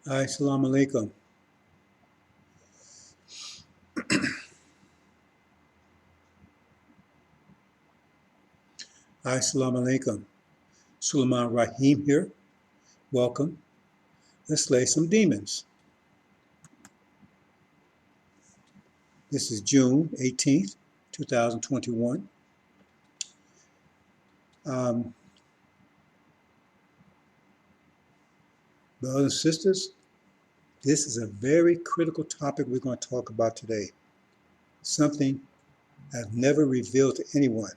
Assalamu alaikum. Assalamu alaikum. Sulaiman Rahim here. Welcome. Let's slay some demons. This is June 18th, 2021. Brothers and sisters, this is a very critical topic we're going to talk about today. Something I've never revealed to anyone.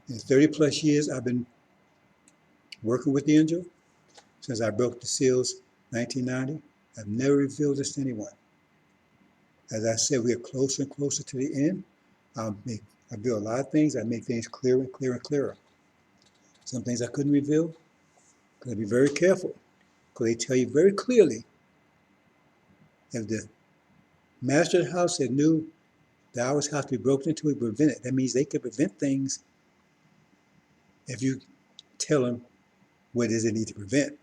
In 30 plus years I've been working with the angel, since I broke the seals 1990. I've never revealed this to anyone. As I said, we are closer and closer to the end. I do a lot of things. I make things clearer and clearer and clearer. Some things I couldn't reveal, because I be very careful, because they tell you very clearly, if the master of the house had knew the hour's house to be broken into and prevent it, that means they could prevent things if you tell them what it is they need to prevent,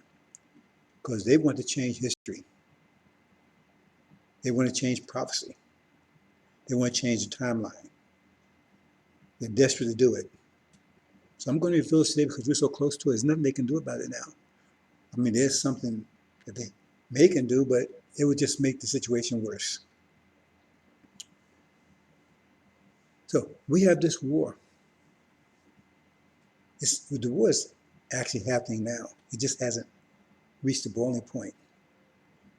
because they want to change history. They want to change prophecy. They want to change the timeline. They're desperate to do it. So I'm going to reveal this today because we're so close to it. There's nothing they can do about it now. I mean, there's something that they may can do, but it would just make the situation worse. So we have this war. The war is actually happening now. It just hasn't reached the boiling point,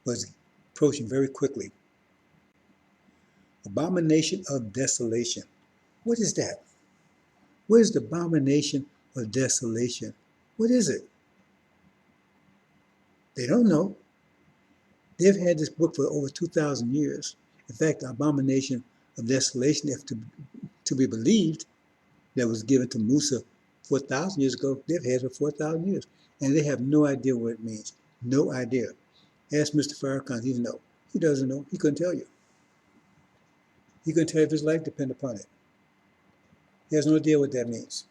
but it's approaching very quickly. Abomination of desolation. What is that? What is the abomination of desolation? What is it? They don't know. They've had this book for over 2,000 years. In fact, the abomination of desolation, if to be believed, that was given to Musa 4,000 years ago, they've had it for 4,000 years. And they have no idea what it means. No idea. Ask Mr. Farrakhan, he doesn't know. He doesn't know. He couldn't tell you. He couldn't tell you if his life depended upon it. He has no idea what that means.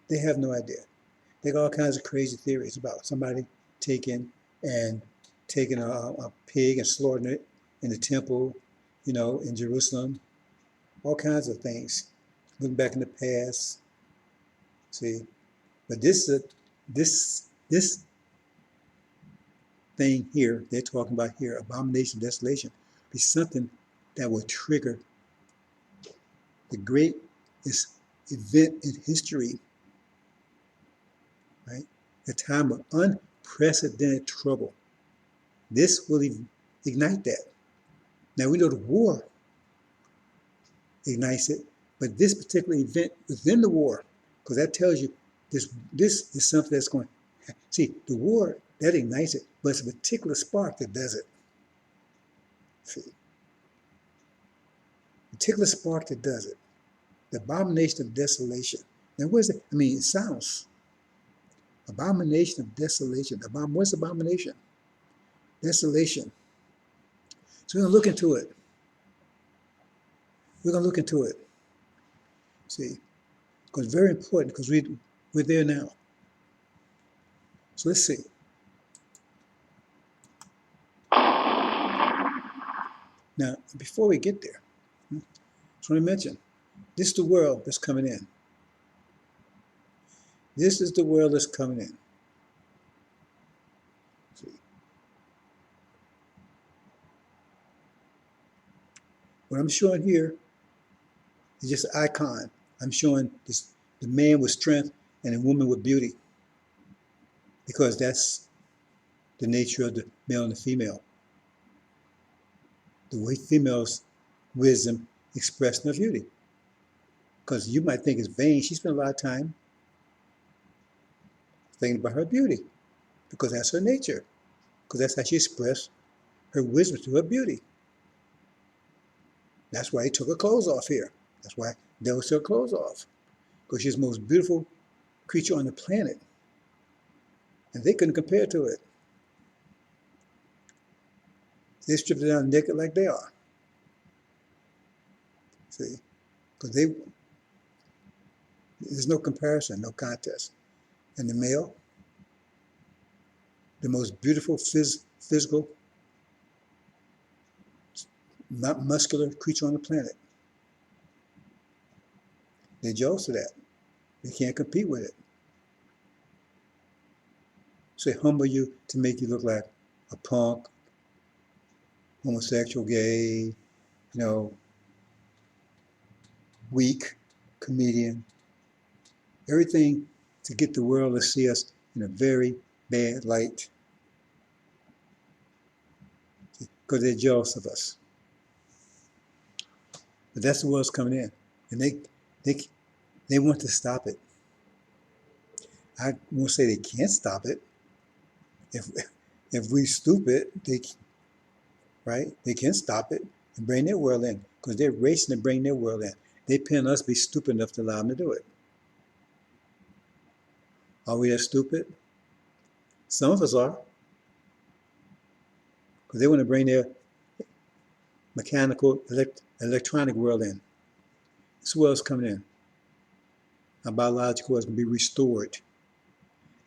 They have no idea. They got all kinds of crazy theories about somebody taking a pig and slaughtering it in the temple, in Jerusalem. All kinds of things. Looking back in the past. See, but this thing here they're talking about here, abomination, desolation, be something that will trigger the greatest event in history, right? A time of unprecedented trouble. This will ignite that. Now we know the war ignites it, but this particular event within the war, because that tells you this is something that's going to, see, the war, that ignites it, but it's a particular spark that does it. See, particular spark that does it. The abomination of desolation. Now what is it? I mean, it sounds, abomination of desolation. What's abomination? Desolation. So we're going to look into it. We're going to look into it. See, because it's very important, because we're there now. So let's see. Now, before we get there, I just want to mention, this is the world that's coming in. This is the world that's coming in. See. What I'm showing here is just an icon. I'm showing the man with strength and the woman with beauty, because that's the nature of the male and the female. The way females' wisdom expressed in her beauty. Because you might think it's vain. She spent a lot of time thinking about her beauty, because that's her nature. Because that's how she expressed her wisdom through her beauty. That's why he took her clothes off here. That's why devil took her clothes off. Because she's the most beautiful creature on the planet. And they couldn't compare to it. They stripped her down naked like they are. See? Because there's no comparison, no contest. And the male, the most beautiful physical, muscular creature on the planet. They're jealous of that. They can't compete with it. So they humble you to make you look like a punk, homosexual, gay, weak comedian. Everything to get the world to see us in a very bad light because they're jealous of us. But that's the world's coming in, and they they want to stop it. I won't say they can't stop it. If if we stupid, they can stop it and bring their world in because they're racing to bring their world in. They pin us be stupid enough to allow them to do it. Are we that stupid? Some of us are, because they want to bring their mechanical, electronic world in. This world's coming in. Our biological is going to be restored,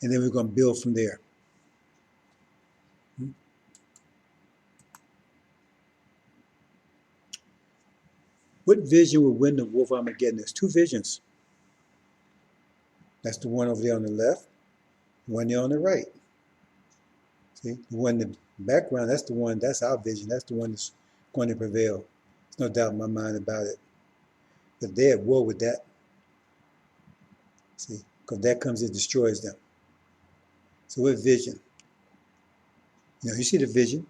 and then we're going to build from there. What vision will win the war of Armageddon? There's two visions. That's the one over there on the left, the one there on the right. See, the one in the background, that's our vision. That's the one that's going to prevail. There's no doubt in my mind about it. But they're at war with that. See, because that comes and destroys them. So what vision? You see the vision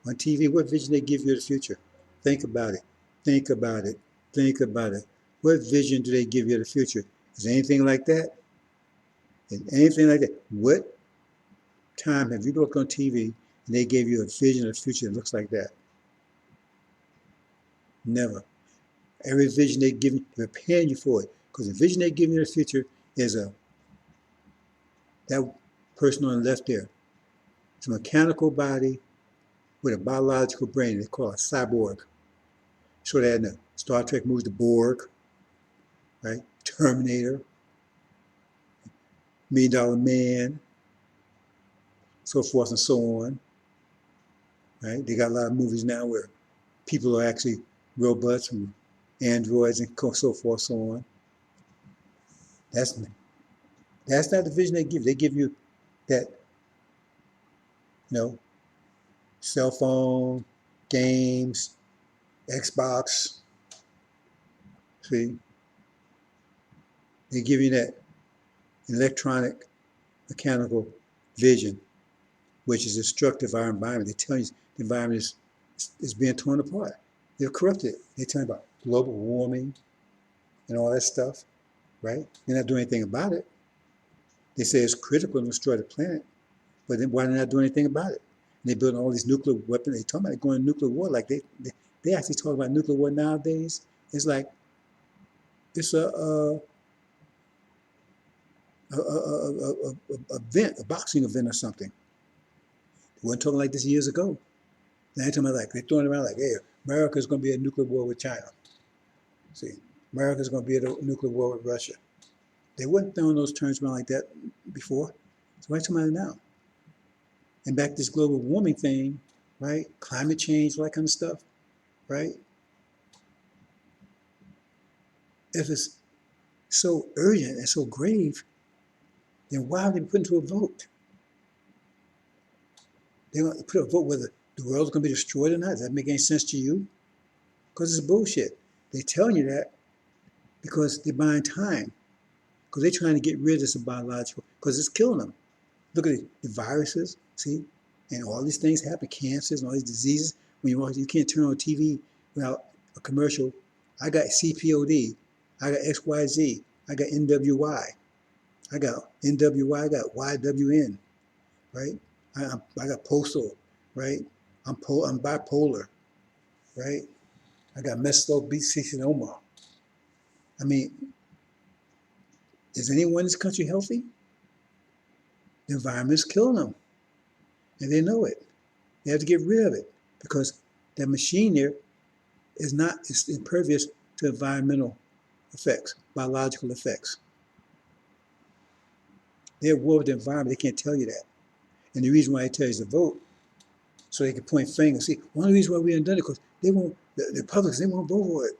on TV. What vision they give you of the future? Think about it. Think about it. Think about it. What vision do they give you of the future? Is anything like that? Is anything like that? What time have you looked on TV and they gave you a vision of the future that looks like that? Never. Every vision they give you, they're preparing you for it. Because the vision they give you of the future is that person on the left there. It's a mechanical body with a biological brain. They call it a cyborg. So that in the Star Trek movies, the Borg, right? Terminator, $1 Million Man, so forth and so on, right? They got a lot of movies now where people are actually robots and androids and so forth and so on. That's not the vision they give. They give you that, cell phone, games, Xbox. See, they give you that electronic, mechanical vision, which is destructive of our environment. They tell you the environment is being torn apart. They're corrupted. They tell you about global warming and all that stuff, right? They're not doing anything about it. They say it's critical to destroy the planet, but then why are they not doing anything about it? And they build all these nuclear weapons. They talk about going to nuclear war. Like they actually talk about nuclear war nowadays. It's like it's a event, a boxing event or something. They weren't talking like this years ago. Now they're talking about they're throwing around like, hey, America's going to be at a nuclear war with China. See, America's going to be at a nuclear war with Russia. They weren't throwing those terms around like that before. So why are you talking about it now? And back to this global warming thing, right? Climate change, all that kind of stuff, right? If it's so urgent and so grave, then why are they putting to a vote? They want to put a vote whether the world's going to be destroyed or not. Does that make any sense to you? Because it's bullshit. They're telling you that because they're buying time. Because they're trying to get rid of this biological, because it's killing them. Look at the viruses, see? And all these things happen, cancers and all these diseases. When you watch, you can't turn on TV without a commercial. I got CPOD, I got XYZ, I got NWY, I got NWY, I got YWN, right? I got postal, right? I'm bipolar, right? I got mesothelioma. I mean, is anyone in this country healthy? The environment's killing them, and they know it. They have to get rid of it because that machine there is impervious to environmental effects, biological effects. They're at war with the environment. They can't tell you that. And the reason why he tells you to vote, so they can point fingers. See, one of the reasons why we haven't done it because they won't. The Republicans, they won't vote for it.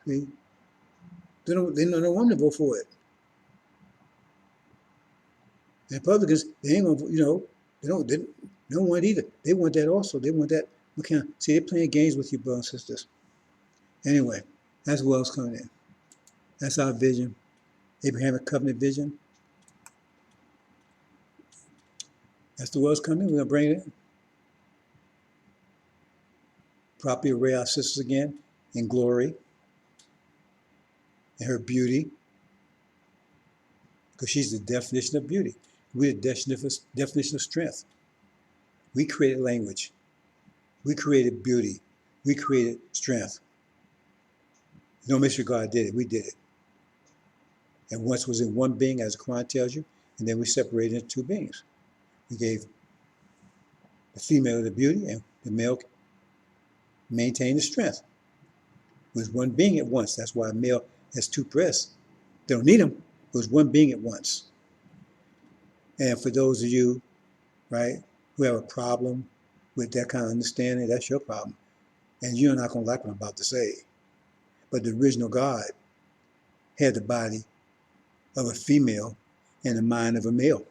See, they don't want to vote for it. The Republicans, they ain't gonna, they don't want it either. They want that also. They want that. See, they're playing games with you, brothers and sisters. Anyway, that's what else coming in. That's our vision, Abrahamic covenant vision. That's the world's coming. We're gonna bring it in. Properly array our sisters again in glory and her beauty, because she's the definition of beauty. We're the definition of strength. We created language. We created beauty. We created strength. No mystery God did it. We did it. And once was in one being, as the Quran tells you, and then we separated into two beings. We gave the female the beauty, and the male maintained the strength. It was one being at once. That's why a male has two breasts. They don't need them. It was one being at once. And for those of you, right, who have a problem with that kind of understanding, that's your problem. And you're not going to like what I'm about to say. But the original God had the body of a female and the mind of a male.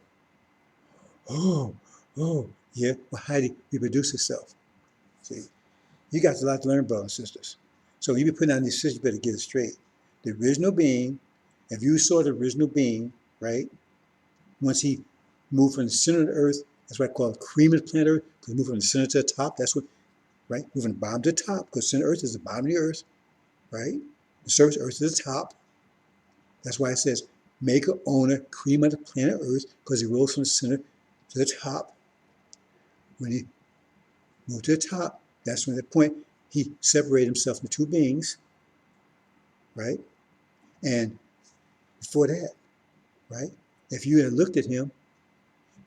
Oh, yeah. Well, how did he reproduce himself? See, you got a lot to learn, brothers and sisters. So you be putting out these sisters, you better get it straight. The original being, if you saw the original being, right, once he moved from the center of the earth, that's what I call cream of the planet Earth, because he moved from the center to the top, that's what, right, moving from the bottom to the top, because center of the earth is the bottom of the earth, right? The surface earth is the top. That's why it says, make a owner cream of the planet Earth, because he rose from the center to the top. When he moved to the top, that's when at the point he separated himself into two beings, right? And before that, right, if you had looked at him,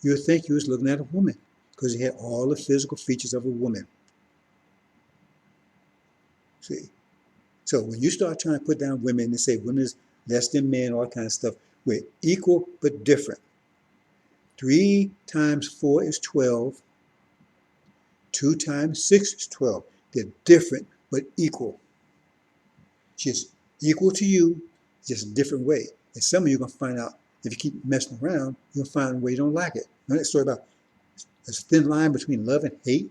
you would think you was looking at a woman, because he had all the physical features of a woman. See? So when you start trying to put down women and say women is less than men, all that kind of stuff, we're equal but different. 3 times 4 is 12. 2 times 6 is 12. They're different but equal. She's equal to you, just a different way. And some of you are going to find out, if you keep messing around, you'll find a way you don't like it. You know that story about there's a thin line between love and hate?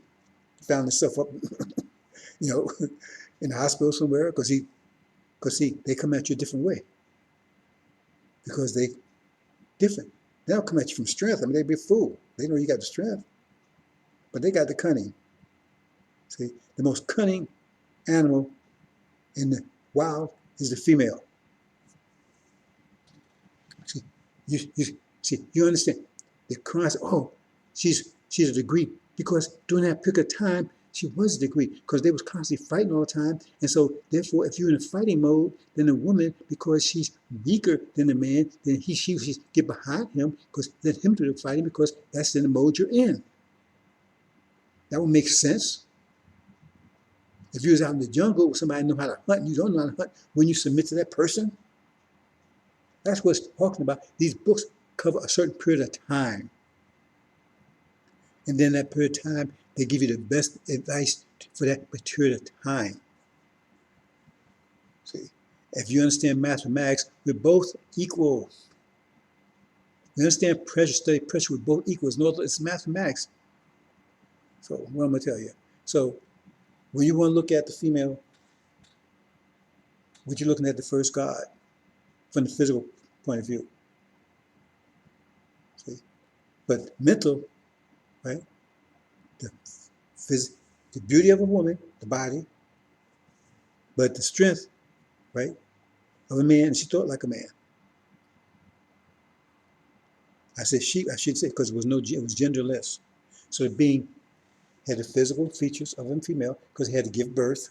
He found himself up, in the hospital somewhere because they come at you a different way. Because they different. They don't come at you from strength. I mean, they'd be a fool. They know you got the strength, but they got the cunning. See, the most cunning animal in the wild is the female. See, you understand? The Quran says, oh, she's a degree, because during that period of time, she was a degree, because they was constantly fighting all the time. And so, therefore, if you're in a fighting mode, then a woman, because she's weaker than the man, then she get behind him, because let him do the fighting, because that's in the mode you're in. That would make sense. If you was out in the jungle with somebody know how to hunt and you don't know how to hunt, when you submit to that person, that's what it's talking about. These books cover a certain period of time. And then that period of time, they give you the best advice for that period of time. See, if you understand mathematics, we're both equal. We understand pressure, study pressure, we're both equal. It's mathematics. So what I'm going to tell you. So when you want to look at the female, what you're looking at the first God from the physical point of view. See? But mental, right? The beauty of a woman, the body, but the strength, right, of a man, and she thought like a man. I said she, I should say, because it was genderless. So the being had the physical features of a female, because he had to give birth.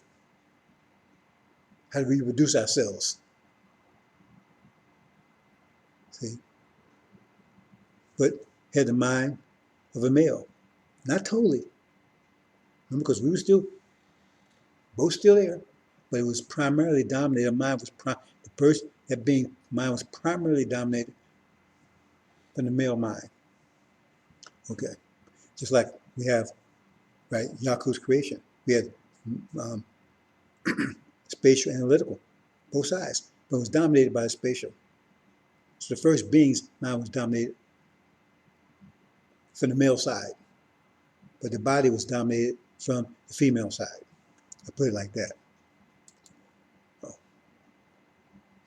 How do we reproduce ourselves? See? But had the mind of a male. Not totally. Remember, because we were both still there, but it was primarily dominated. Mind was the person, that being mind was primarily dominated from the male mind. Okay, just like we have, right, Yaku's creation. We had um, spatial analytical, both sides, but it was dominated by the spatial. So the first being's mind was dominated from the male side, but the body was dominated from the female side. I put it like that. Oh,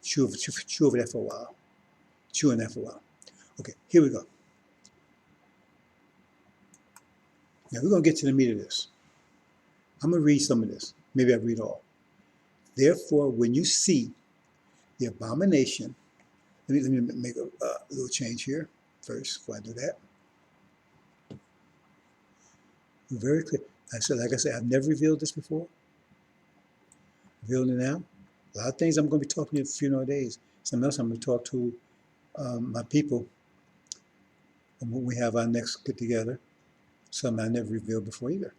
chew over that for a while. Chew on that for a while. Okay, here we go. Now we're going to get to the meat of this. I'm going to read some of this. Maybe I read all. Therefore, when you see the abomination, let me make a little change here first before I do that. Very clear. Like I said, I've never revealed this before. Revealing it now. A lot of things I'm going to be talking to in a few more days. Something else I'm going to talk to my people when we have our next get together. Something I never revealed before either.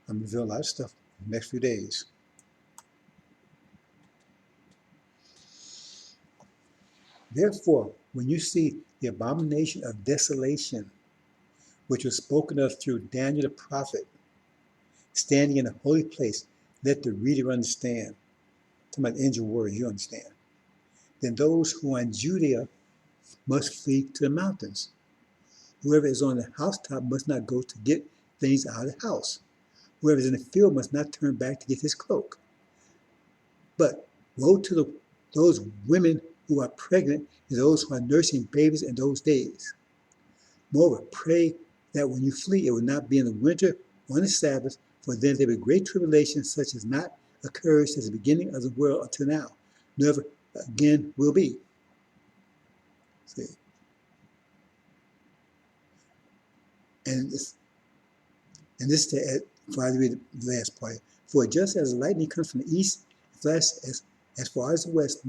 I'm going to reveal a lot of stuff in the next few days. Therefore, when you see the abomination of desolation, which was spoken of through Daniel the prophet, standing in a holy place, let the reader understand. Talking about the angel words, you understand. Then those who are in Judea must flee to the mountains. Whoever is on the housetop must not go to get things out of the house. Whoever is in the field must not turn back to get his cloak. But woe to those women who are pregnant and those who are nursing babies in those days. Moreover, pray that when you flee, it will not be in the winter or on the Sabbath, for then there will be great tribulation, such as not occurred since the beginning of the world until now, never again will be. See? And this before I read the last part. For just as lightning comes from the east, flash as far as the west,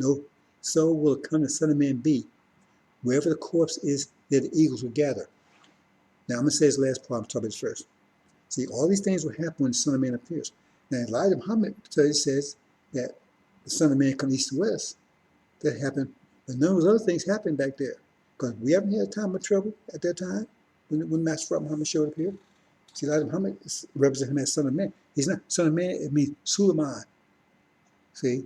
so will it come the Son of Man be. Wherever the corpse is, there the eagles will gather. Now I'm going to say this last part, I'm talking about this first. See, all these things will happen when the Son of Man appears. Now, Elijah Muhammad says that the Son of Man comes east to west. That happened, but none of those other things happened back there. Because we haven't had a time of trouble at that time when Master Muhammad showed up here. See, Elijah Muhammad represents him as Son of Man. He's not Son of Man, it means Suleiman. See?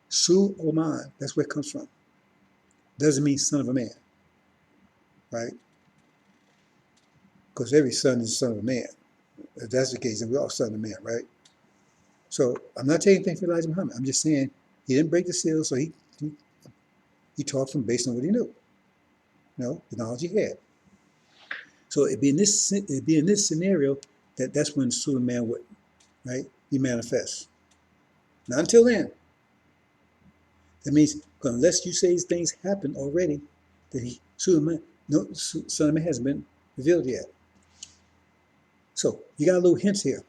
Suleiman, that's where it comes from. Doesn't mean son of a man, right? Because every son is a son of a man. If that's the case, then we're all son of a man, right? So I'm not taking anything for Elijah Muhammad. I'm just saying he didn't break the seal, so he taught from based on what he knew. The knowledge he had. So it'd be in this scenario that's when Suleiman would, right, be manifest. Not until then. That means unless you say these things happen already, that Suleiman, no Son of Man hasn't been revealed yet. So you got a little hints here.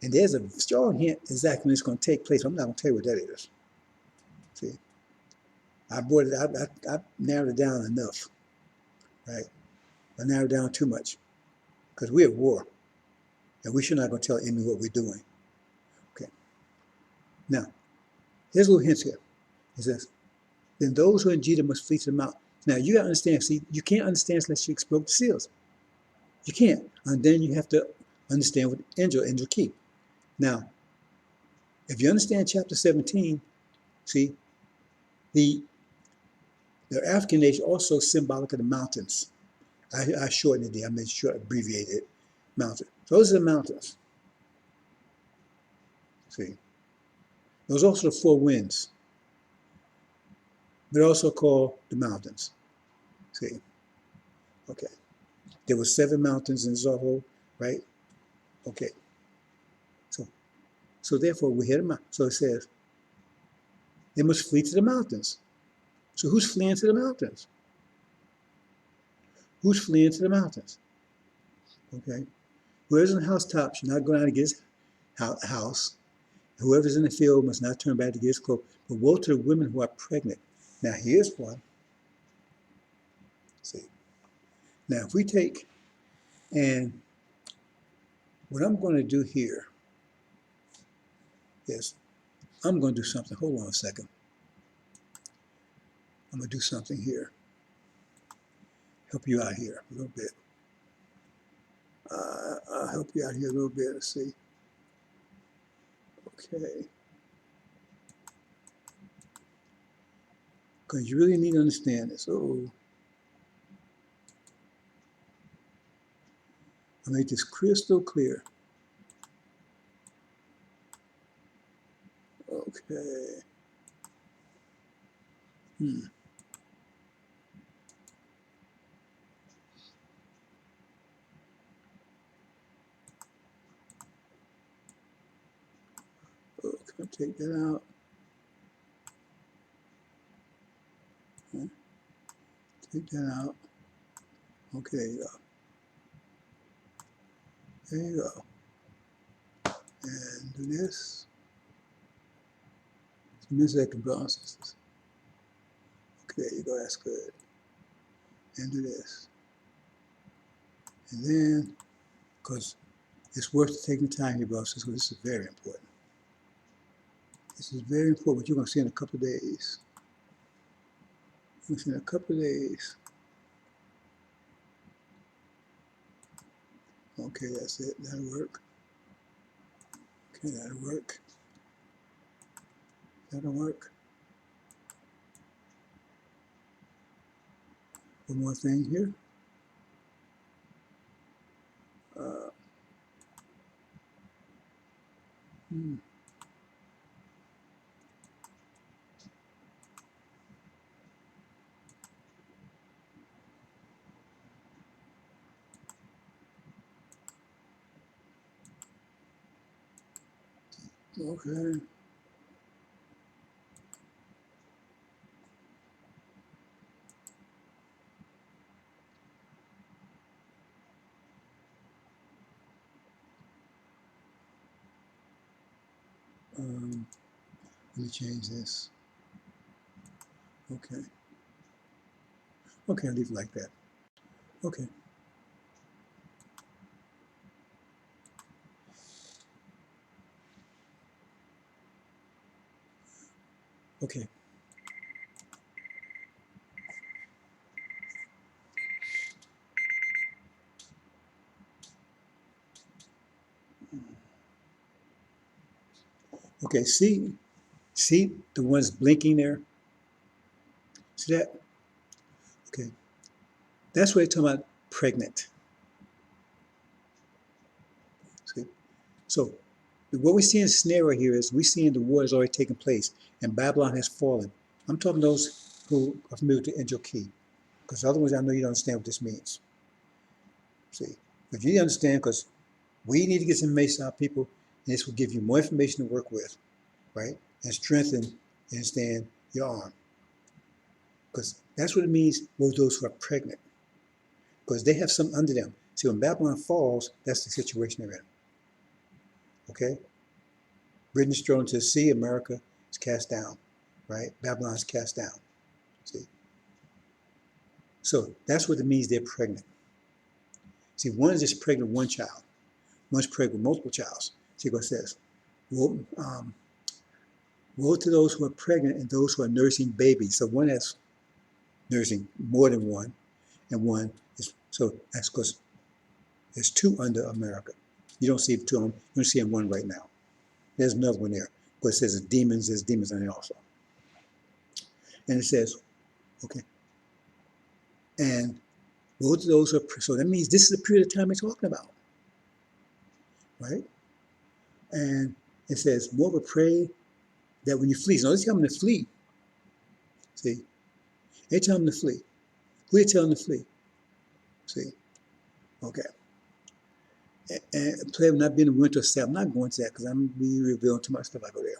And there's a strong hint exactly when it's going to take place. I'm not going to tell you what that is. See? I narrowed it down enough. Right? I narrowed it down too much. Because we're at war. And we should not go tell the enemy what we're doing. Okay. Now, here's a little hints here. It says, then those who are in Judah must flee to the mountain. Now, you got to understand, see, you can't understand unless you broke the seals. You can't. And then you have to understand what the angel keep. Now, if you understand chapter 17, see, the African nation also symbolic of the mountains. I shortened it there. I made sure I abbreviated it. Mountain. So those are the mountains. See, those are also the four winds. They're also called the mountains. See, okay. There were 7 mountains in Zoho, right? Okay. So therefore we hit them out. So it says they must flee to the mountains. So who's fleeing to the mountains? Who's fleeing to the mountains? Okay. Whoever's on the housetop should not go down to get his house. Whoever's in the field must not turn back to get his cloak. But woe to the women who are pregnant. Now here's one. See. Now if we take, and what I'm going to do here is I'm going to do something. Hold on a second. I'm going to do something here. Help you out here a little bit. I'll help you out here a little bit. Let's see. Okay. Because you really need to understand this. Oh, I'll make this crystal clear. Okay. Hmm. Okay, take that out. Okay. Take that out. Okay, there you go. There you go. And do this. Mid-second brown sisters. Okay, there you go. That's good. And do this. And then, because it's worth taking the time here, brothers, because this is very important. This is very important, what you're going to see in a couple of days. You're going to see in a couple of days. Okay, that's it. That'll work. Okay, that'll work. That'll work. One more thing here. Hmm. Okay. Let me change this. Okay. Okay, I'll leave it like that. Okay. Okay. Okay, see the ones blinking there? See that? Okay. That's what they're talking about pregnant. See? So what we see in the scenario here is we see the war has already taken place and Babylon has fallen. I'm talking to those who are familiar with the angel key, because otherwise I know you don't understand what this means. See, if you understand, because we need to get some information out of people, and this will give you more information to work with, right? And strengthen and understand your arm. Because that's what it means with those who are pregnant. Because they have something under them. See, when Babylon falls, that's the situation they're in. Okay? Britain is thrown to the sea, America is cast down, right? Babylon is cast down. See? So that's what it means they're pregnant. See, one is just pregnant with one child, one's pregnant with multiple childs. See what it says. Woe, woe to those who are pregnant and those who are nursing babies. So one has nursing more than one, and one is, so that's because there's two under America. You don't see two, you don't see one right now. There's another one there. But it says there's demons on it also. And it says, okay, and woe to those who are, so that means this is the period of time we're talking about, right? And it says, more of a prey that when you flee, so they tell them to flee. See, they tell them to flee. Who are they telling them to flee? See, okay. And play will not be in the winter of I'm not going to that because I'm going to be revealing too much stuff I go there.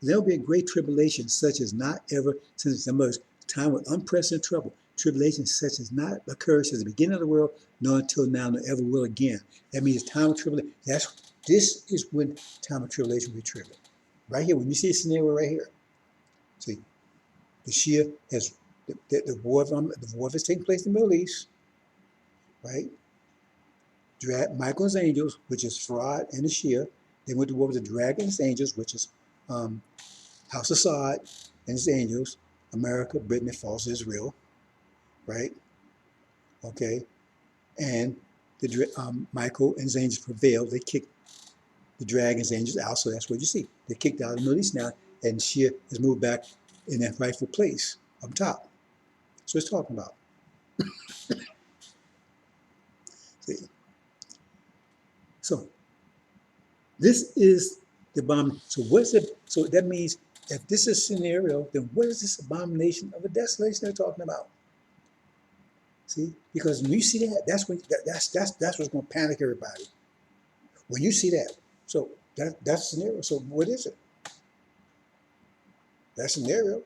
There will be a great tribulation such as not ever since the time of unprecedented trouble. Tribulation such as not occurred since the beginning of the world, nor until now, nor ever will again. That means time of tribulation. This is when time of tribulation will be triggered. Right here, when you see a scenario right here. See, the Shia has the war is taking place in the Middle East, right? Michael's angels, which is Farad and the Shia. They went to war with the Dragon's angels, which is House of Assad and his angels, America, Britain, and false Israel, right? Okay, and Michael and his angels prevailed. They kicked the dragon's angels out, so that's what you see. They're kicked out of the Middle East now, and Shia has moved back in that rightful place up top. So it's talking about. See? So this is the abomination. So what's it? So that means if this is a scenario, then what is this abomination of a desolation they're talking about? See, because when you see that, that's when that's what's going to panic everybody. When you see that, so that's the scenario. So what is it? That scenario.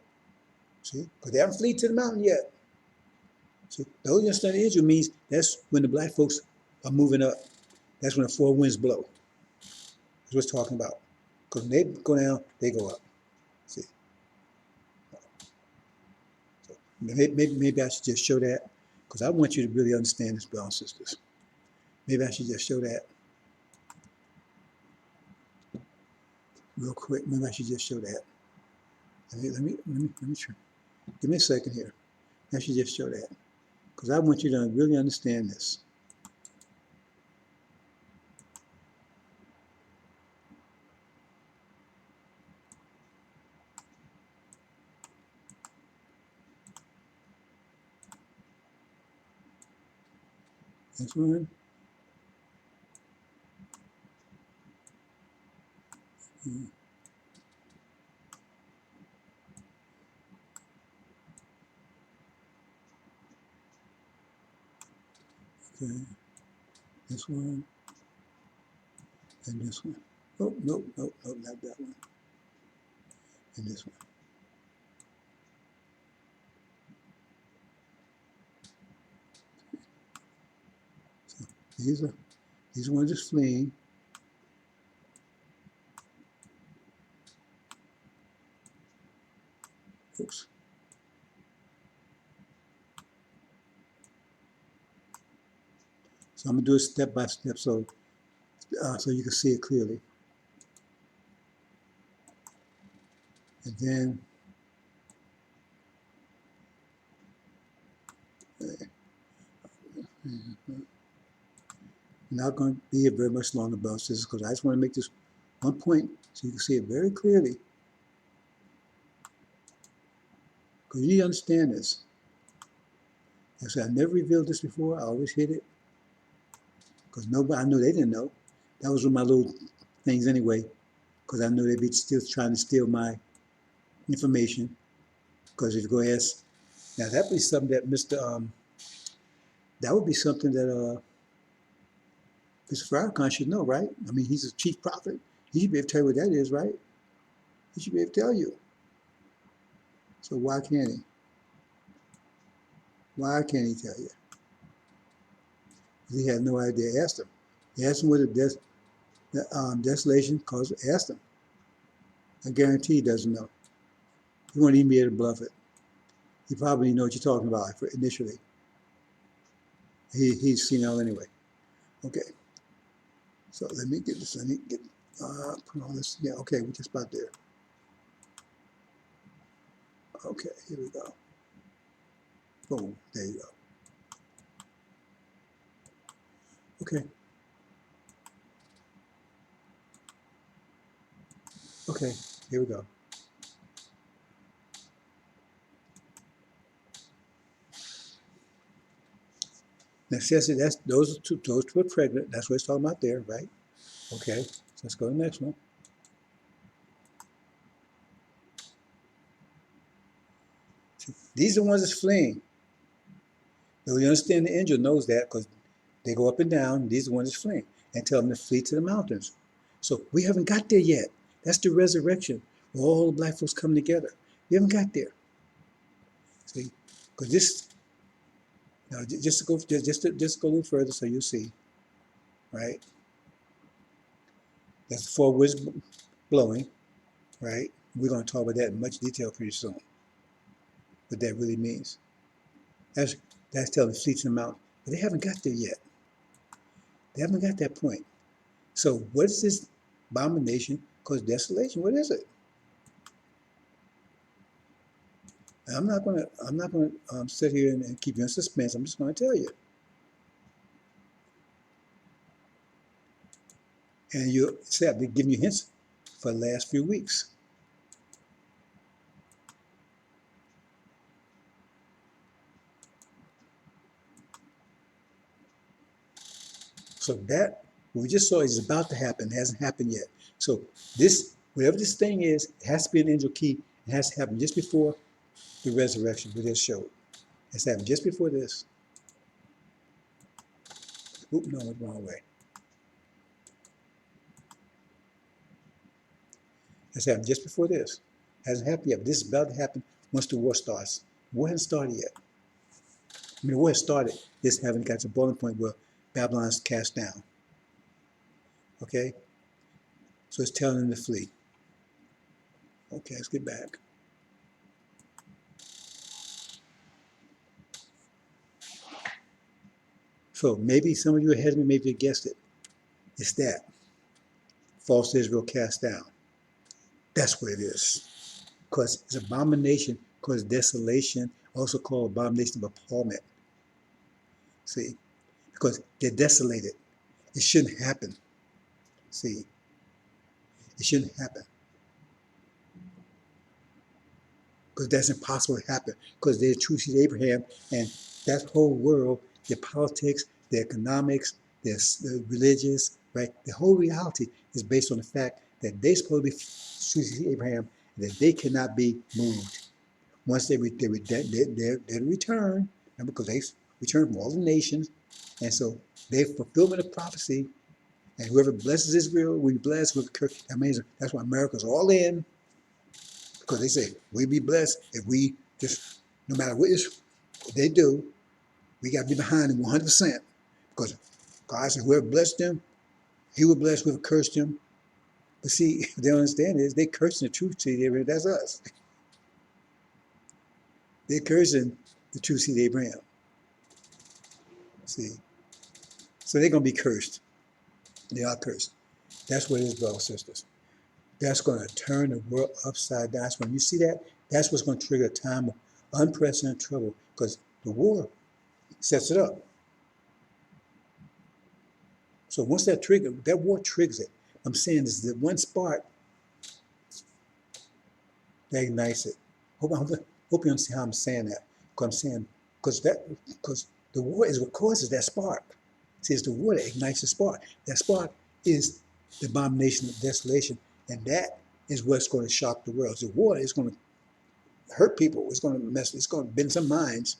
See, because they haven't fled to the mountain yet. See, the Holy Understanding Angel means that's when the black folks are moving up. That's when the four winds blow. That's what it's talking about. Because when they go down, they go up. See, so maybe I should just show that, because I want you to really understand this, brothers and sisters. Maybe I should just show that real quick. Maybe I should just show that. Let me try. Give me a second here. I should just show that, because I want you to really understand this. This one. Okay. This one. And this one. Oh, nope, not that one. And this one. So these ones are fleeing. Oops. So I'm gonna do it step by step, so you can see it clearly. And then not going to be here very much longer, brothers and sisters, because I just want to make this one point so you can see it very clearly. Because you need to understand this. Like I said, I never revealed this before. I always hid it. Because nobody, I knew they didn't know. That was one of my little things anyway. Because I knew they'd be still trying to steal my information. Because if you go ask, now that would be something that that would be something that Mr. Farrakhan should know, right? I mean, he's a chief prophet. He should be able to tell you what that is, right? He should be able to tell you. So why can't he? Why can't he tell you? He had no idea. Asked him. He asked him what the desolation caused. Asked him. I guarantee he doesn't know. He won't even be able to bluff it. He probably didn't know what you're talking about initially. He's senile anyway. Okay. So let me get this. Let me get put all this. Yeah. Okay. We're just about there. Okay. Here we go. Boom. There you go. Okay. Okay. Here we go. Now, see, that's those two are pregnant. That's what it's talking about there, right? Okay. So let's go to the next one. These are the ones that's fleeing. Now, you understand the angel knows that because they go up and down. These are the ones that's fleeing and tell them to flee to the mountains. So we haven't got there yet. That's the resurrection. Where all the black folks come together. We haven't got there. See, because this, now just to go a little further, so you'll see, right? That's the four winds blowing, right? We're going to talk about that in much detail pretty soon. What that really means. That's telling the flee to the mountain, but they haven't got there yet. They haven't got that point. So what is this abomination called desolation? What is it? And I'm not gonna sit here and keep you in suspense. I'm just gonna tell you. And you see, I've been giving you hints for the last few weeks. So that what we just saw is about to happen. It hasn't happened yet. So this, whatever this thing is, it has to be an angel key. It has to happen just before the resurrection we just showed. It has to happen just before this. Oop, no, went the wrong way. It has to happen just before this. It hasn't happened yet, but this is about to happen once the war starts. The war hasn't started yet. I mean, the war has started. This haven't got to the boiling point where Babylon is cast down. Okay? So it's telling them to flee. Okay, let's get back. So maybe some of you ahead of me, maybe you guessed it. It's that. False Israel cast down. That's what it is. Because it's abomination, because desolation, also called abomination of appallment. See? Because they're desolated. It shouldn't happen. See? It shouldn't happen. Because that's impossible to happen. Because they're true seed of Abraham, and that whole world, their politics, their economics, their religious, right? The whole reality is based on the fact that they're supposed to be true seed of Abraham, and that they cannot be moved. Once they return, and because they return from all the nations, and so they fulfillment of prophecy, and whoever blesses Israel will be blessed with curse. Amazing. That's why America's all in, because they say we be blessed if we just, no matter what they do, we got to be behind them 100%. Because God said whoever blessed them, he will bless, whoever cursed them. But see, they don't understand is they cursing the truth seed of Abraham. That's us. They're cursing the true seed of Abraham. See, so they're going to be cursed. They are cursed. That's what it is, brothers and sisters. That's going to turn the world upside down. That's when you see that, that's what's going to trigger a time of unprecedented trouble, because the war sets it up. So once that war triggers it. I'm saying this is the one spark that ignites it. Hope you understand how I'm saying that. Because I'm saying, because the war is what causes that spark. See, it's the war that ignites the spark. That spark is the abomination of desolation, and that is what's going to shock the world. The war is going to hurt people. It's going to it's going to bend some minds.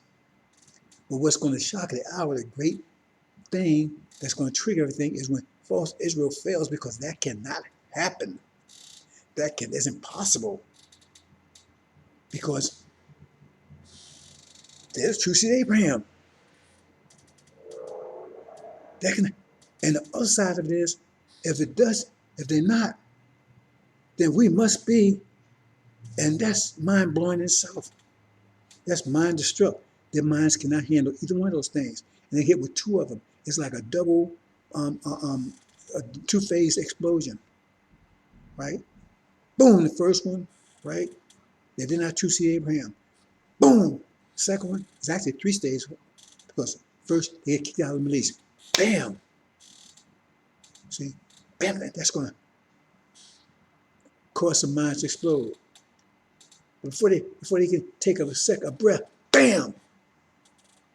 But what's going to shock the hour, the great thing that's going to trigger everything is when false Israel fails, because that cannot happen. That's impossible. Because there's true seed Abraham. That can, and the other side of this, if they're not, then we must be, and that's mind blowing in itself. That's mind destruct. Their minds cannot handle either one of those things, and they hit with two of them. It's like a double, a two-phase explosion, right? Boom, the first one, right? They did not true seed Abraham. Boom, second one is actually three stages, because first they get kicked out of the Middle East. Bam, see, bam, that's going to cause some minds to explode. Before they can take a breath, bam,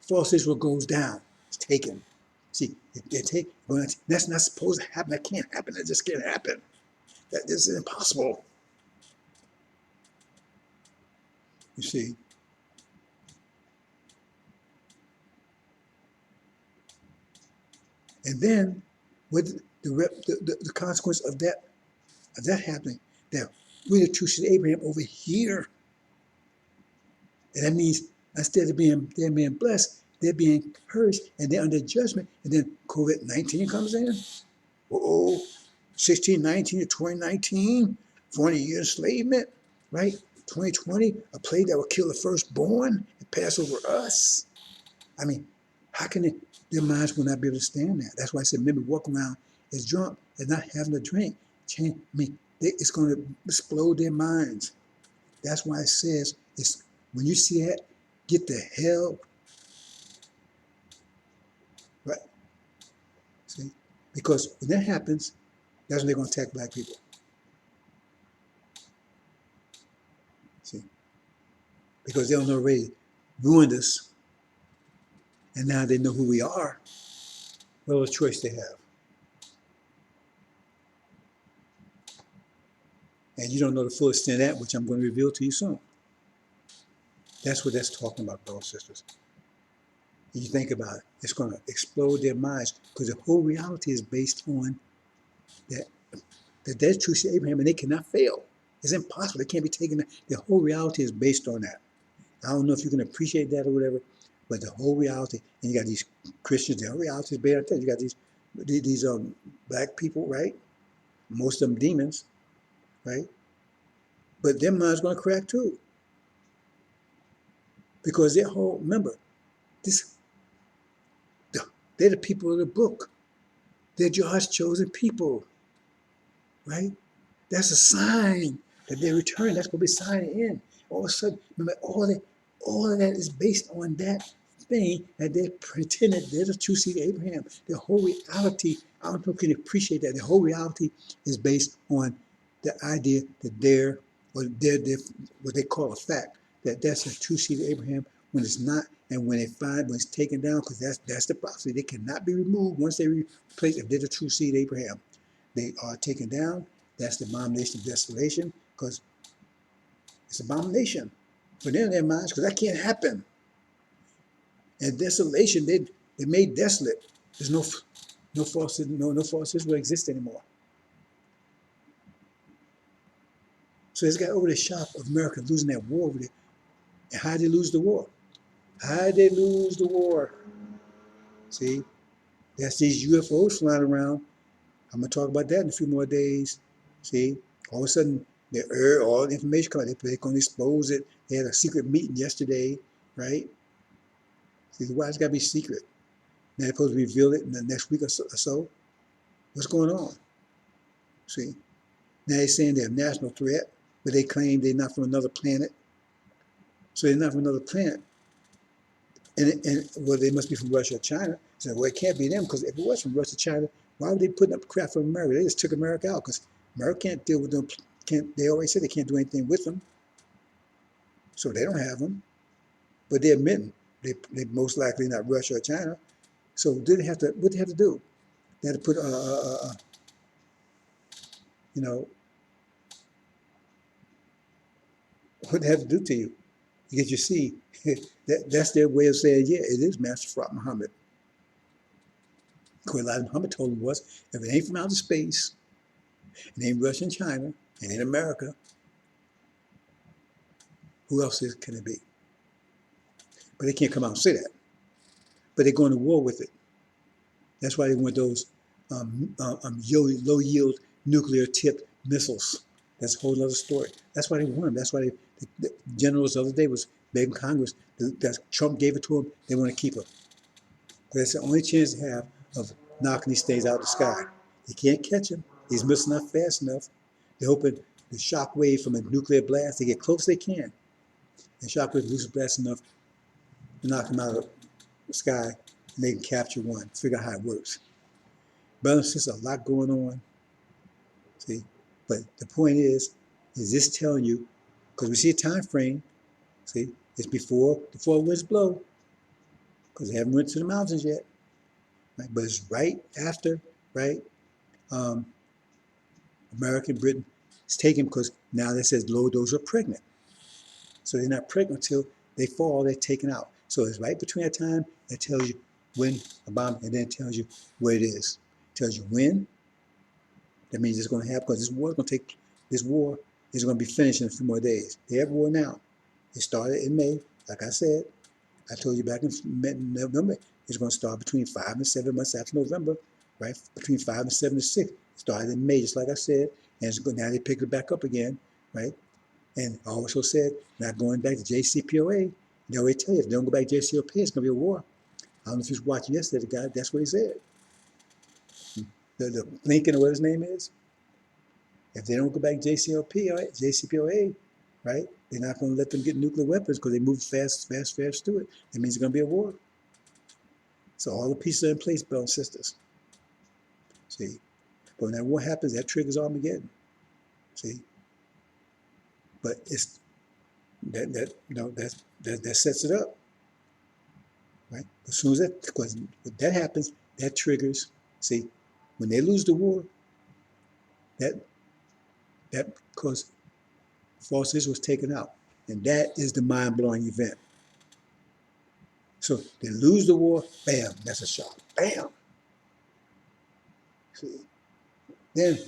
false Israel goes down. It's taken. See, that's not supposed to happen. That can't happen. That just can't happen. This is impossible. You see. And then, with the consequence of that happening, that we're the true seed of Abraham over here. And that means instead of they're being blessed, they're being cursed, and they're under judgment. And then COVID-19 comes in. 1619 to 2019, 400 year enslavement, right? 2020, a plague that will kill the firstborn and pass over us. I mean, how can their minds will not be able to stand that? That's why I said, maybe walk around as drunk as not having a drink. It's going to explode their minds. That's why it says, when you see that, get the hell, right? See? Because when that happens, That's when they're going to attack black people. See, because they don't already ruined us, and now they know who we are. What other choice they have? And you don't know the full extent of that, which I'm going to reveal to you soon. That's what that's talking about, brothers and sisters. And you think about it, it's going to explode their minds because the whole reality is based on that there's true seed Abraham, and they cannot fail. It's impossible. They can't be taken. The whole reality is based on that. I don't know if you can appreciate that or whatever, but the whole reality, and you got these Christians, the whole reality is based on that. You got these black people, right? Most of them demons, right? But their mind's going to crack too, because their whole, remember, this, they're the people of the book. They're God's chosen people, right? That's a sign that they return. That's going to be signing in. All of a sudden, remember, all of that is based on that thing that they pretended they're the true seed of Abraham. The whole reality, I don't know if you can appreciate that. The whole reality is based on the idea that they're what they call a fact, that that's a true seed of Abraham when it's not, and when when it's taken down, because that's the prophecy. They cannot be removed once they replace, if they're the true seed of Abraham. They are taken down. That's the abomination of desolation, because it's abomination for them in their minds, because that can't happen. And desolation, they made desolate. There's no false Israel exists anymore. So it's got over the shock of America losing that war over there. And how did they lose the war? How did they lose the war? See, that's these UFOs flying around. I'm gonna talk about that in a few more days. See, all of a sudden, all the information coming. They're going to expose it. They had a secret meeting yesterday, right? See, why it's got to be secret? Now they're supposed to reveal it in the next week or so. What's going on? See, now they're saying they're a national threat, but they claim they're not from another planet. So they're not from another planet. And well, they must be from Russia or China. So, well, it can't be them, because if it was from Russia or China, why would they put up crap from America? They just took America out, because America can't deal with them. They always say they can't do anything with them. So they don't have them. But they're admitting they most likely not Russia or China. So what they have to do? They have to put, you know, what they have to do to you? Because you see, that's their way of saying, yeah, it is Master Prophet Muhammad. Because Elijah Muhammad told them was, if it ain't from outer space, it ain't Russia and China, it ain't America, who else can it be? But they can't come out and say that. But they're going to war with it. That's why they want those low-yield nuclear-tipped missiles. That's a whole other story. That's why they want them. That's why the generals the other day was begging Congress that Trump gave it to them. They want to keep them. That's the only chance they have of knocking these things out of the sky. They can't catch him. These missiles not fast enough. They're hoping the shock wave from a nuclear blast, they get close as they can. And shock wave loses blast enough to knock them out of the sky, and they can capture one, figure out how it works. Brothers and sisters, a lot going on. See, but the point is this telling you, because we see a time frame, see, it's before the four winds blow, because they haven't went to the mountains yet, right? But it's right after, right? America and Britain is taken, because now that says low those are pregnant. So they're not pregnant until they fall, they're taken out. So it's right between that time that tells you when a bomb, and then it tells you where it is. It tells you when. That means it's going to happen, because this war is going to be finished in a few more days. They have war now. It started in May, like I said. I told you back in November, it's going to start between 5 and 7 months after November, right? Between 5 and 7 to 6. It started in May, just like I said, and it's good. Now they picked it back up again, right? And I also said, not going back to JCPOA. They already tell you, if they don't go back to JCPOA, it's going to be a war. I don't know if you was watching yesterday, the guy, that's what he said. The Lincoln, or what his name is, if they don't go back to JCPOA, right, they're not going to let them get nuclear weapons, because they move fast through it. That means it's going to be a war. So all the pieces are in place, brothers and sisters. See, But when that war happens, that triggers Armageddon. See? But it's that sets it up, right? As soon as that, because when that happens, that triggers. See, when they lose the war, that because false Israel was taken out, and that is the mind-blowing event. So they lose the war, bam, that's a shock, bam. See, then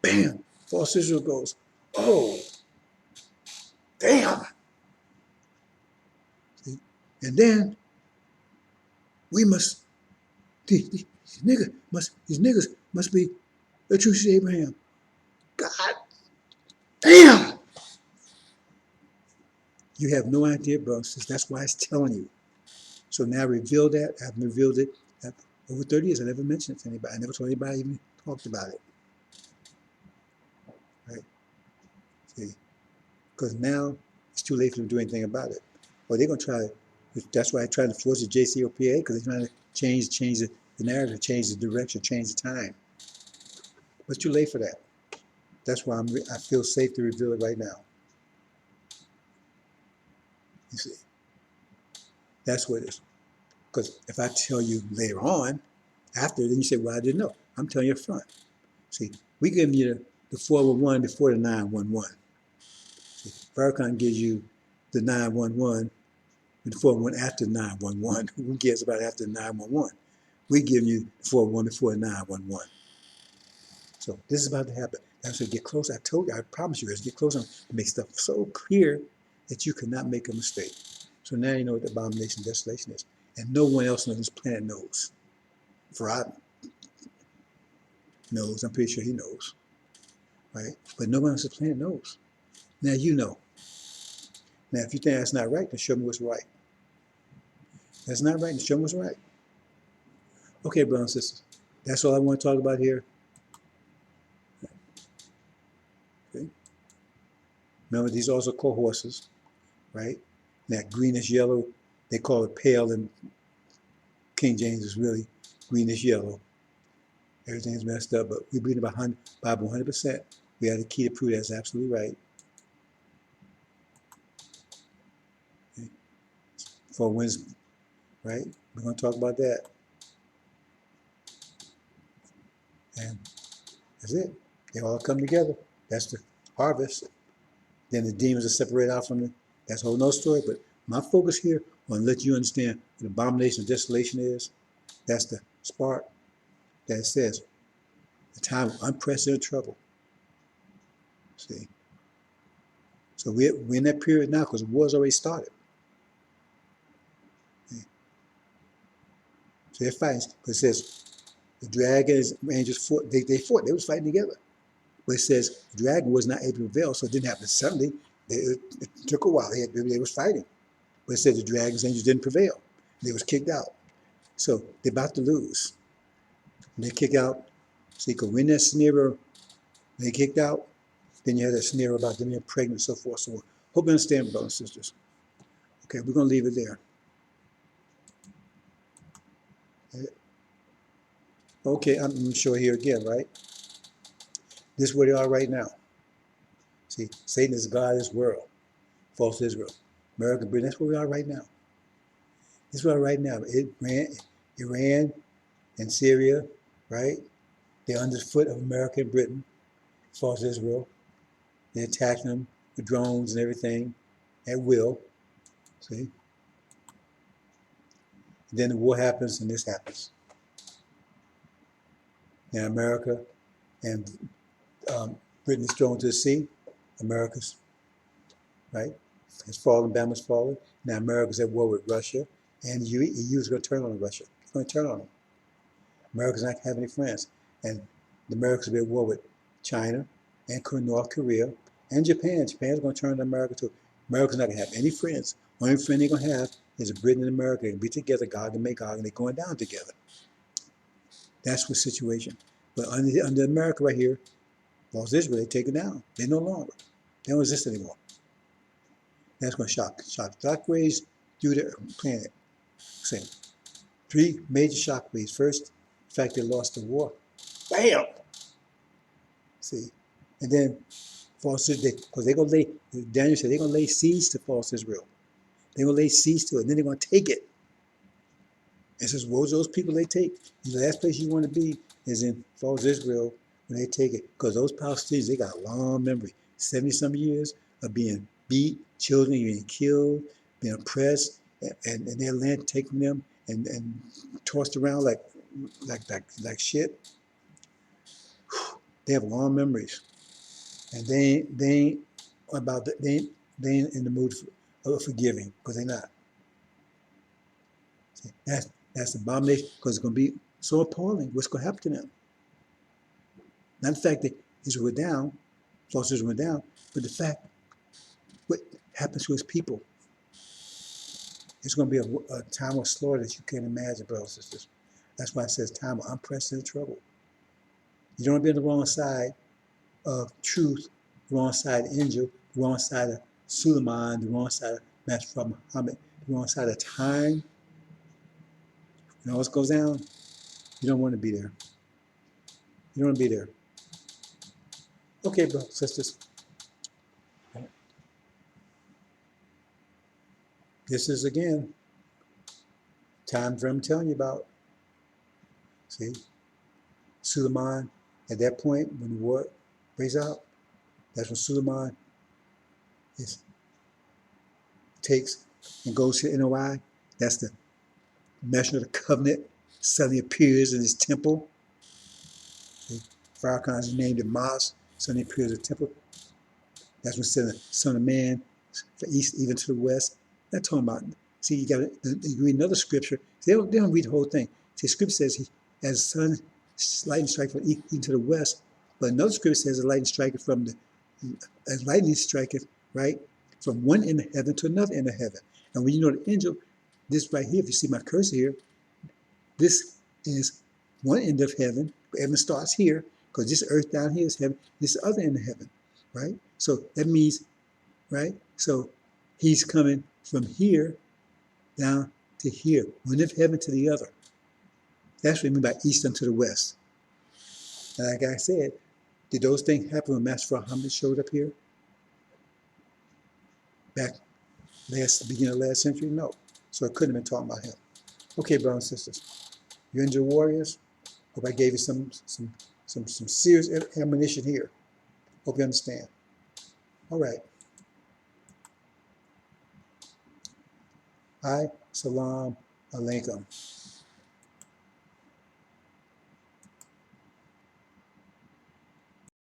bam, false Israel goes, oh, damn. See? And then we must, these niggas must be the true seed of Abraham. God damn. You have no idea, bro. That's why it's telling you. So now I revealed that. I've revealed it. Over 30 years, I never mentioned it to anybody. I never told anybody even talked about it. Right? See? Because now it's too late for them to do anything about it. Or they're going to try to, that's why I tried to force the JCPOA, because they're trying to change the narrative, change the direction, change the time. But it's too late for that. That's why I feel safe to reveal it right now. You see? That's what it is. Because if I tell you later on, after, then you say, well, I didn't know. I'm telling you up front. See, we give you the 411 before the 911. See, Farrakhan gives you the 911 and the 411 after 911. Who cares about after 911? We give you the 411 before the 911. So this is about to happen. As we get close, I told you, I promise you, as we get closer, to make stuff so clear that you cannot make a mistake. So now you know what the abomination of desolation is. And no one else on this planet knows. Farad knows, I'm pretty sure he knows. Right? But no one else on the planet knows. Now you know. Now if you think that's not right, then show me what's right. That's not right, then show me what's right. Okay, brothers and sisters. That's all I want to talk about here. Okay. Remember, these are also called horses, right? That greenish yellow, they call it pale, and King James is really greenish yellow. Everything's messed up, but we believe about Bible 100%. We have the key to prove that's absolutely right. Okay. For wisdom, right? We're going to talk about that. And that's it. They all come together. That's the harvest. Then the demons are separated out from them. That's a whole nother story. But my focus here on let you understand what abomination of desolation is. That's the spark that says the time of unprecedented trouble. See? So we're in that period now because the war's already started. See? So they're fighting. Because it says the dragon and angels fought. They fought. They was fighting together. But it says the dragon was not able to prevail, so it didn't happen suddenly. It took a while. They was fighting. But it said the dragons, angels didn't prevail. They was kicked out. So they're about to lose. When they kick out, see, because when that scenario, they kicked out, then you had that scenario about them being pregnant and so forth. So hope you understand, brothers and sisters. Okay, we're going to leave it there. Okay, I'm going to show here again, right? This is where they are right now. See, Satan is God of this world, false Israel. America, Britain, that's where we are right now. This is where we are right now. Iran and Syria, right? They're under the foot of America and Britain, false Israel. They're attacking them with drones and everything at will. See? And then the war happens and this happens. Now America and Britain is thrown to the sea. America's, right, has fallen, Bama's fallen. Now America's at war with Russia, and the EU is going to turn on Russia. It's going to turn on them. America's not going to have any friends. And the Americans will be at war with China and North Korea and Japan. Japan's going to turn to America too. America's not going to have any friends. Only friend they're going to have is Britain and America. They're going to be together, Gog and Magog, and they're going down together. That's the situation. But under America right here, false Israel, they take it down. They no longer. They don't exist anymore. That's going to shock waves through the planet. Same. 3 major shock waves. First, the fact they lost the war. Bam! See, and then false Israel, because they're gonna lay. Daniel said they're gonna lay siege to false Israel. They're gonna lay siege to it, and then they're gonna take it. It says, woe to those people they take. The last place you want to be is in false Israel when they take it, because those Palestinians, they got a long memory, 70-some years of being beat, children being killed, being oppressed, and their land taken from them and tossed around like shit. They have long memories, and they ain't about the, they ain't in the mood for forgiving, because they're not. See, that's abomination, because it's gonna be so appalling. What's gonna happen to them? Not the fact that Israel went down, false Israel went down, but the fact what happens to his people. It's going to be a time of slaughter that you can't imagine, brothers and sisters. That's why it says time of unprecedented trouble. You don't want to be on the wrong side of truth, the wrong side of Angel, the wrong side of Suleiman, the wrong side of Master Muhammad, the wrong side of time. You know what goes down? You don't want to be there. You don't want to be there. Okay, brothers and sisters. This is, again, time for I'm telling you about. See? Suleiman, at that point, when the war breaks out, that's when Suleiman takes and goes to NOI. That's the measurement of the covenant. Suddenly appears in his temple. Farrakhan is named the mosque. Suddenly appears in the temple. That's when sending the Son of Man from east even to the west. Not talking about. See, you got to read another scripture. They don't read the whole thing. See, scripture says he as sun lightning strike from even to the west, but another scripture says a lightning strike from the as lightning striketh right from one end of heaven to another end of heaven. And when you know the angel, this right here, if you see my cursor here, this is one end of heaven. Heaven starts here because this earth down here is heaven. This is the other end of heaven, right? So that means, right? So he's coming from here down to here, one end of heaven to the other. That's what I mean by east unto the west. And like I said, did those things happen when Master Muhammad showed up here? Back beginning of last century? No. So it couldn't have been talking about him. Okay, brothers and sisters. You Angel Warriors? Hope I gave you some serious ammunition here. Hope you understand. All right. Hi, salam alaikum.